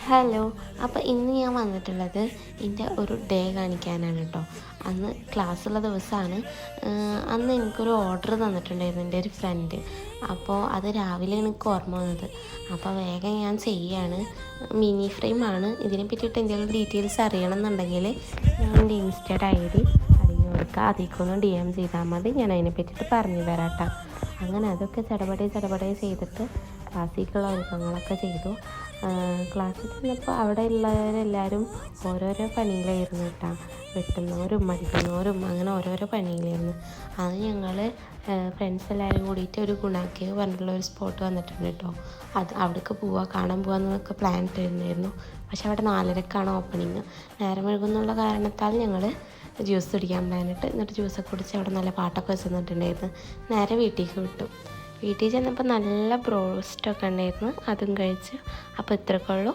Hello. അപ്പോൾ ഇന്ന് ഞാൻ വന്നിട്ടുള്ളത് എൻ്റെ ഒരു ഡേ കാണിക്കാനാണ് കേട്ടോ. അന്ന് ക്ലാസ്സുള്ള ദിവസമാണ്. അന്ന് എനിക്കൊരു ഓർഡർ തന്നിട്ടുണ്ടായിരുന്നു എൻ്റെ ഒരു ഫ്രണ്ട്. അപ്പോൾ അത് രാവിലെ എനിക്ക് ഓർമ്മ വന്നത്. അപ്പോൾ വേഗം ഞാൻ ചെയ്യാണ്. മിനി ഫ്രെയിമാണ്. ഇതിനെ പറ്റിയിട്ട് എന്തെങ്കിലും ഡീറ്റെയിൽസ് അറിയണം എന്നുണ്ടെങ്കിൽ ഞാൻ എൻ്റെ ഇൻസ്റ്റയുടെ ID അടിഞ്ഞു കൊടുക്കുക. അതിലേക്കൊന്ന് DM ചെയ്താൽ മതി. ഞാൻ അതിനെ പറ്റിയിട്ട് പറഞ്ഞു തരാം കേട്ടോ. അങ്ങനെ അതൊക്കെ ചടപടേ ചെയ്തിട്ട് ക്ലാസ്സിലേക്കുള്ള ഒരുക്കങ്ങളൊക്കെ ചെയ്തു. ക്ലാസ്സിൽ ചെന്നപ്പോൾ അവിടെ ഉള്ളവരെല്ലാവരും ഓരോരോ പണിയിലായിരുന്നു കേട്ടോ. വെട്ടുന്നവരും മടിക്കുന്നവരും അങ്ങനെ ഓരോരോ പണിയിലായിരുന്നു. അത് ഞങ്ങൾ ഫ്രണ്ട്സ് എല്ലാവരും കൂടിയിട്ട് ഒരു ഗുണാക്കേവ് പറഞ്ഞിട്ടുള്ള ഒരു സ്പോട്ട് വന്നിട്ടുണ്ട് കേട്ടോ. അവിടേക്ക് കാണാൻ പോകാമെന്നൊക്കെ പ്ലാൻ ഇട്ടിരുന്നായിരുന്നു. പക്ഷെ അവിടെ 4:30ക്കാണ് ഓപ്പണിങ്. നേരം വൈകുന്നുള്ള കാരണത്താൽ ഞങ്ങൾ ജ്യൂസ് കുടിക്കാൻ പ്ലാനിട്ട് എന്നിട്ട് ജ്യൂസൊക്കെ കുടിച്ച് അവിടെ നല്ല പാട്ടൊക്കെ വെച്ച് നിന്നിട്ടുണ്ടായിരുന്നു. നേരെ വീട്ടിലേക്ക് വിട്ടു. വീട്ടിൽ ചെന്നപ്പോൾ നല്ല ബ്രോസ്റ്റൊക്കെ ഉണ്ടായിരുന്നു. അതും കഴിച്ച്. അപ്പോൾ ഇത്രയൊക്കെ ഉള്ളൂ.